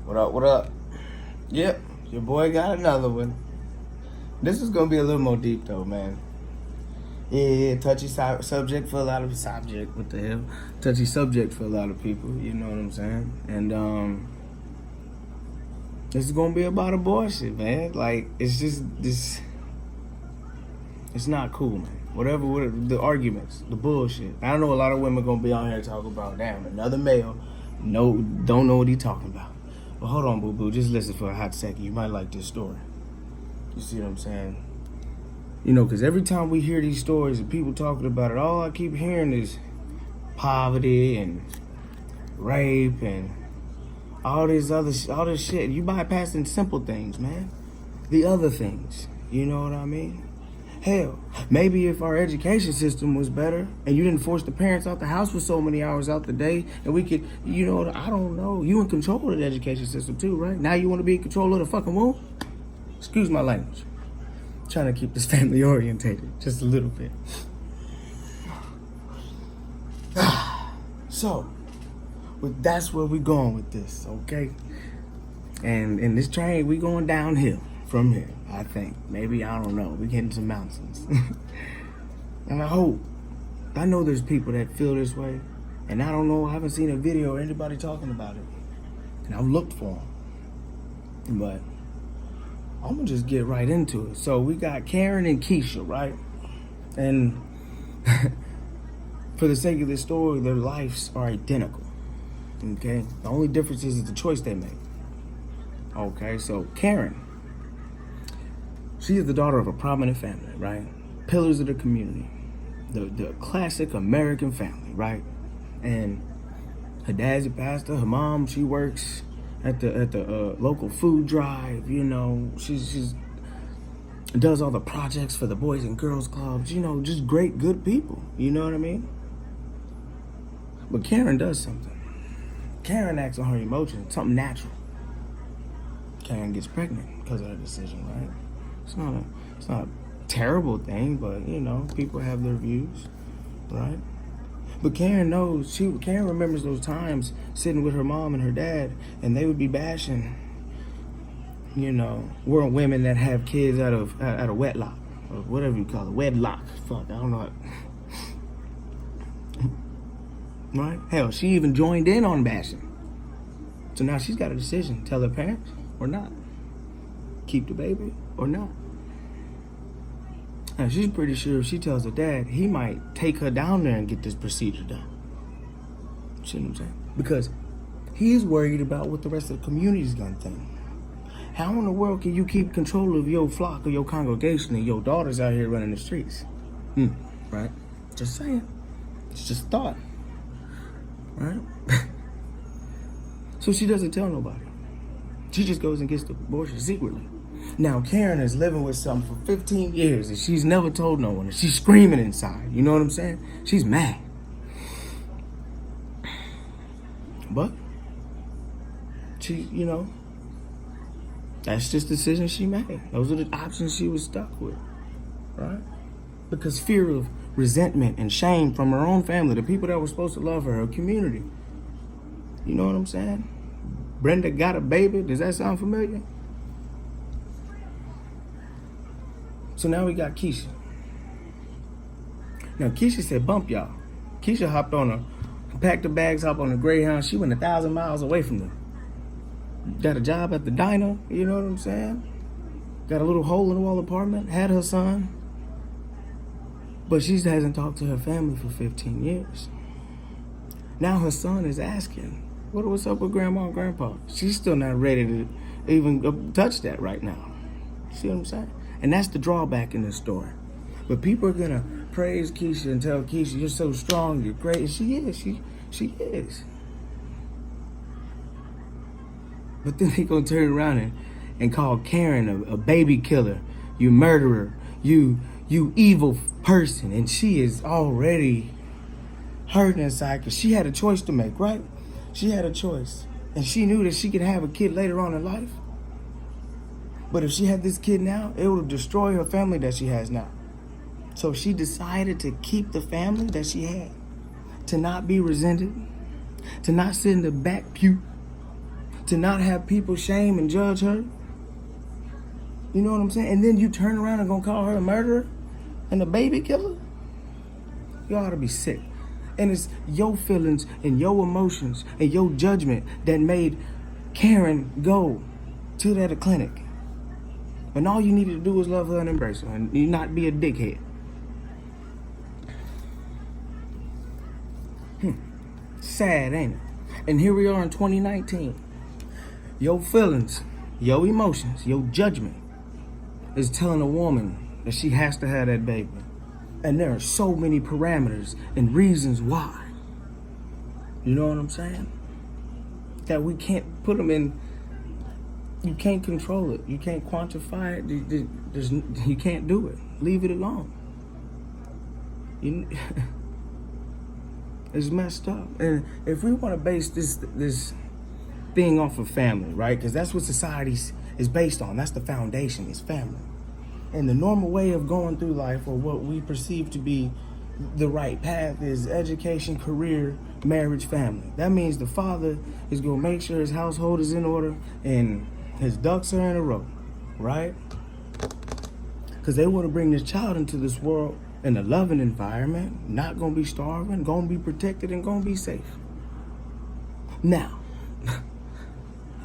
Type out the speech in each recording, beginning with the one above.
What up, what up? Yep, your boy got another one. This is gonna be a little more deep though, man. Yeah, touchy subject for a lot of subject. What the hell? Touchy subject for a lot of people. You know what I'm saying? And this is gonna be about abortion, man. Like it's just this. It's not cool, man. Whatever the arguments, the bullshit. I know a lot of women gonna be on here talking about, damn, another male, don't know what he talking about. But hold on, boo boo, just listen for a hot second. You might like this story. You see what I'm saying? You know, because every time we hear these stories and people talking about it, all I keep hearing is poverty and rape and all this shit. You bypassing simple things, man. The other things. You know what I mean? Hell, maybe if our education system was better and you didn't force the parents out the house for so many hours out the day and we could, you know, I don't know. You in control of the education system too, right? Now you want to be in control of the fucking womb? Excuse my language. I'm trying to keep this family orientated just a little bit. So, that's where we going with this, okay? And in this train, we going downhill from here, I think. Maybe, I don't know. We getting some mountains. And I know there's people that feel this way. And I don't know, I haven't seen a video or anybody talking about it. And I've looked for them. But I'm gonna just get right into it. So we got Karen and Keisha, right? And for the sake of this story, their lives are identical. Okay? The only difference is the choice they make. Okay, so Karen, she is the daughter of a prominent family, right? Pillars of the community. The classic American family, right? And her dad's a pastor. Her mom, she works at the local food drive. You know, she's does all the projects for the Boys and Girls Clubs. You know, just great, good people. You know what I mean? But Karen does something. Karen acts on her emotions, something natural. Karen gets pregnant because of her decision, right? It's not a terrible thing, but you know, people have their views, right? But Karen knows, Karen remembers those times sitting with her mom and her dad, and they would be bashing, you know, women that have kids out of wedlock, or whatever you call it, wedlock. Fuck, I don't know. Right? Hell, she even joined in on bashing. So now she's got a decision: tell her parents or not, keep the baby or not. And she's pretty sure if she tells her dad, he might take her down there and get this procedure done. See what I'm saying? Because he's worried about what the rest of the community's gonna think. How in the world can you keep control of your flock or your congregation and your daughters out here running the streets? Right? Just saying. It's just thought. Right? So she doesn't tell nobody. She just goes and gets the abortion secretly. Now, Karen is living with something for 15 years and she's never told no one. And she's screaming inside. You know what I'm saying? She's mad. But she, you know, that's just the decision she made. Those are the options she was stuck with. Right? Because fear of resentment and shame from her own family, the people that were supposed to love her community. You know what I'm saying? Brenda got a baby. Does that sound familiar? So now we got Keisha. Now Keisha said, bump y'all. Keisha hopped on packed her bags, hopped on a Greyhound. She went 1,000 miles away from them. Got a job at the diner, you know what I'm saying? Got a little hole in the wall apartment, had her son. But she hasn't talked to her family for 15 years. Now her son is asking, what's up with grandma and grandpa? She's still not ready to even touch that right now. See what I'm saying? And that's the drawback in this story. But people are gonna praise Keisha and tell Keisha, you're so strong, you're great. And she is, she is. But then they gonna turn around and call Karen a baby killer, you murderer, you evil person. And she is already hurting inside because she had a choice to make, right? She had a choice. And she knew that she could have a kid later on in life. But if she had this kid now, it would destroy her family that she has now. So she decided to keep the family that she had, to not be resented, to not sit in the back pew, to not have people shame and judge her? You know what I'm saying? And then you turn around and gonna call her a murderer and a baby killer? You ought to be sick. And it's your feelings and your emotions and your judgment that made Karen go to that clinic. And all you needed to do was love her and embrace her and you not be a dickhead. Sad, ain't it? And here we are in 2019. Your feelings, your emotions, your judgment is telling a woman that she has to have that baby. And there are so many parameters and reasons why. You know what I'm saying? That we can't put them in. You can't control it. You can't quantify it. You can't do it. Leave it alone. It's messed up. And if we want to base this thing off of family, right? Because that's what society is based on. That's the foundation, is family. And the normal way of going through life, or what we perceive to be the right path, is education, career, marriage, family. That means the father is going to make sure his household is in order and his ducks are in a row, right? Because they want to bring this child into this world in a loving environment, not going to be starving, going to be protected, and going to be safe. Now,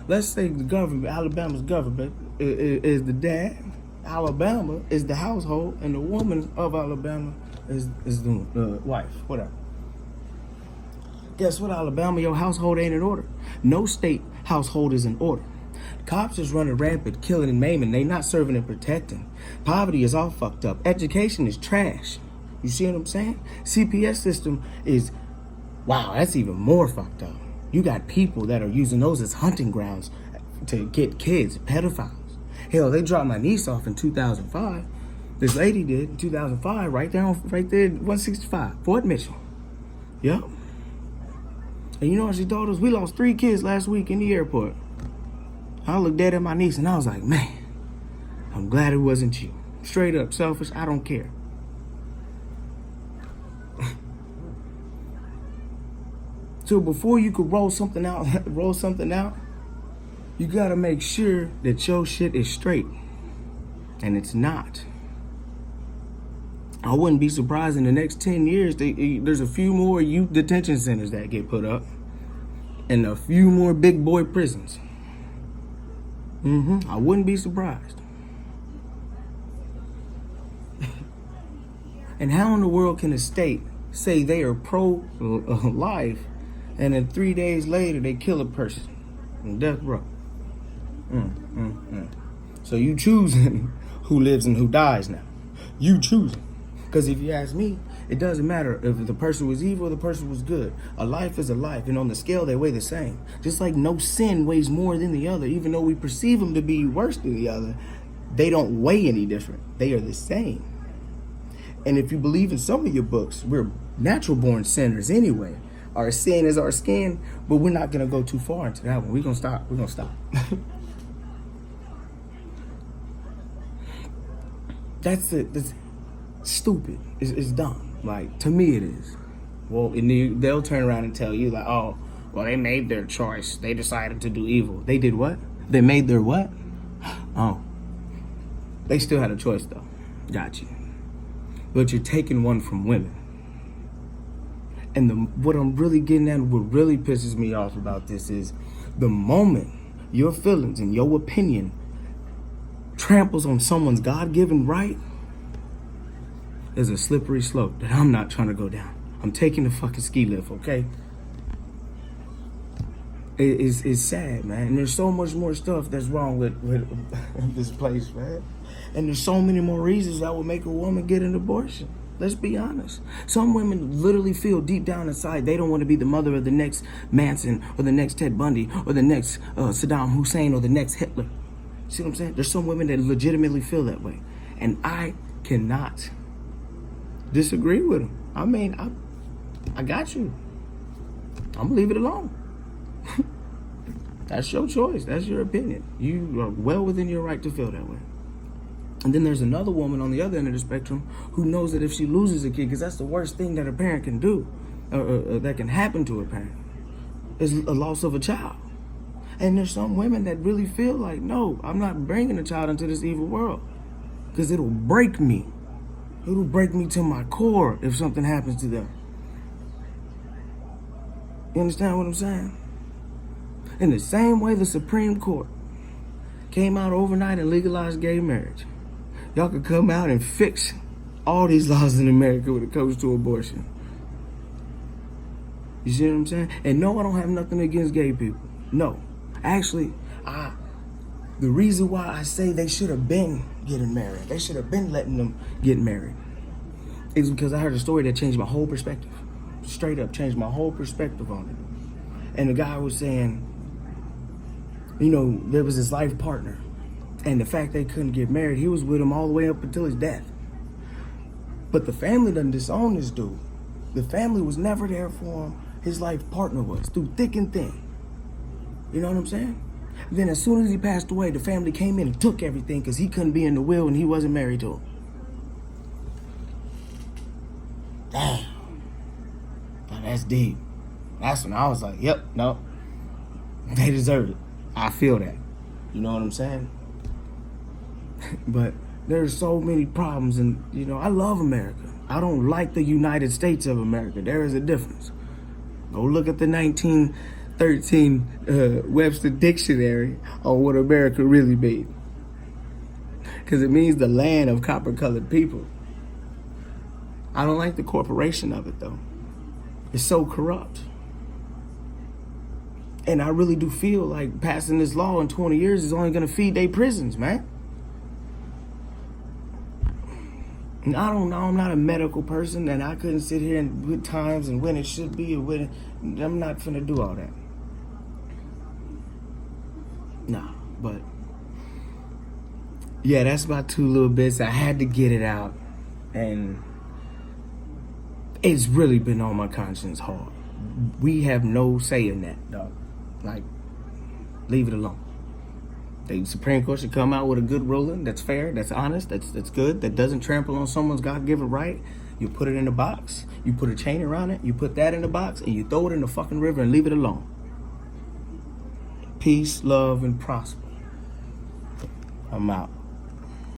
let's say the government, Alabama's government, is the dad. Alabama is the household, and the woman of Alabama is the wife, whatever. Guess what, Alabama? Your household ain't in order. No state household is in order. Cops is running rampant, killing and maiming. They not serving and protecting. Poverty is all fucked up. Education is trash. You see what I'm saying? CPS system is, wow, that's even more fucked up. You got people that are using those as hunting grounds to get kids, pedophiles. Hell, they dropped my niece off in 2005. This lady did in 2005, right there, 165, Fort Mitchell. Yep. And you know what she told us? We lost 3 kids last week in the airport. I looked dead at my niece and I was like, man, I'm glad it wasn't you. Straight up, selfish, I don't care. So before you could roll something out, you gotta make sure that your shit is straight. And it's not. I wouldn't be surprised in the next 10 years, there's a few more youth detention centers that get put up. And a few more big boy prisons. I wouldn't be surprised. And how in the world can a state say they are pro-life and then 3 days later they kill a person on death row? So you choosing who lives and who dies now. You choosing. Because if you ask me, it doesn't matter if the person was evil or the person was good. A life is a life, and on the scale they weigh the same. Just like no sin weighs more than the other, even though we perceive them to be worse than the other, they don't weigh any different. They are the same. And if you believe in some of your books, we're natural born sinners anyway. Our sin is our skin, but we're not going to go too far into that one. We're going to stop. That's it. That's stupid. It's dumb. Like, to me it is. Well, they'll turn around and tell you, like, oh, well, they made their choice. They decided to do evil. They did what? They made their what? Oh. They still had a choice, though. Got you. But you're taking one from women. And what I'm really getting at, what really pisses me off about this is the moment your feelings and your opinion tramples on someone's God-given right, there's a slippery slope that I'm not trying to go down. I'm taking the fucking ski lift, okay? It's sad, man. And there's so much more stuff that's wrong with this place, man. And there's so many more reasons that would make a woman get an abortion. Let's be honest. Some women literally feel deep down inside they don't want to be the mother of the next Manson or the next Ted Bundy or the next Saddam Hussein or the next Hitler. See what I'm saying? There's some women that legitimately feel that way. And I cannot disagree with them. I mean, I got you. I'm gonna leave it alone. That's your choice. That's your opinion. You are well within your right to feel that way. And then there's another woman on the other end of the spectrum who knows that if she loses a kid, because that's the worst thing that a parent can do, that can happen to a parent, is a loss of a child. And there's some women that really feel like, no, I'm not bringing a child into this evil world because it'll break me. It'll break me to my core if something happens to them. You understand what I'm saying? In the same way the Supreme Court came out overnight and legalized gay marriage, y'all could come out and fix all these laws in America when it comes to abortion. You see what I'm saying? And no, I don't have nothing against gay people. No. Actually, the reason why I say they should have been getting married, they should have been letting them get married, is because I heard a story that changed my whole perspective. Straight up changed my whole perspective on it. And the guy was saying, you know, there was his life partner, and the fact they couldn't get married, he was with him all the way up until his death. But the family done disowned this dude. The family was never there for him. His life partner was, through thick and thin. You know what I'm saying? Then as soon as he passed away, the family came in and took everything because he couldn't be in the will and he wasn't married to him. Damn. Now that's deep. That's when I was like, yep, no. They deserve it. I feel that. You know what I'm saying? But there's so many problems, and, you know, I love America. I don't like the United States of America. There is a difference. Go look at the 1913 Webster Dictionary on what America really means. Because it means the land of copper-colored people. I don't like the corporation of it, though. It's so corrupt. And I really do feel like passing this law in 20 years is only going to feed their prisons, man. And I don't know, I'm not a medical person, and I couldn't sit here and with times and when it should be and when it, I'm not finna do all that. Nah, but yeah, that's my 2 little bits. I had to get it out, and it's really been on my conscience hard. We have no say in that, dog. Like, leave it alone. The Supreme Court should come out with a good ruling that's fair, that's honest, that's good, that doesn't trample on someone's God-given right. You put it in a box, you put a chain around it, you put that in a box, and you throw it in the fucking river and leave it alone. Peace, love, and prosper. I'm out.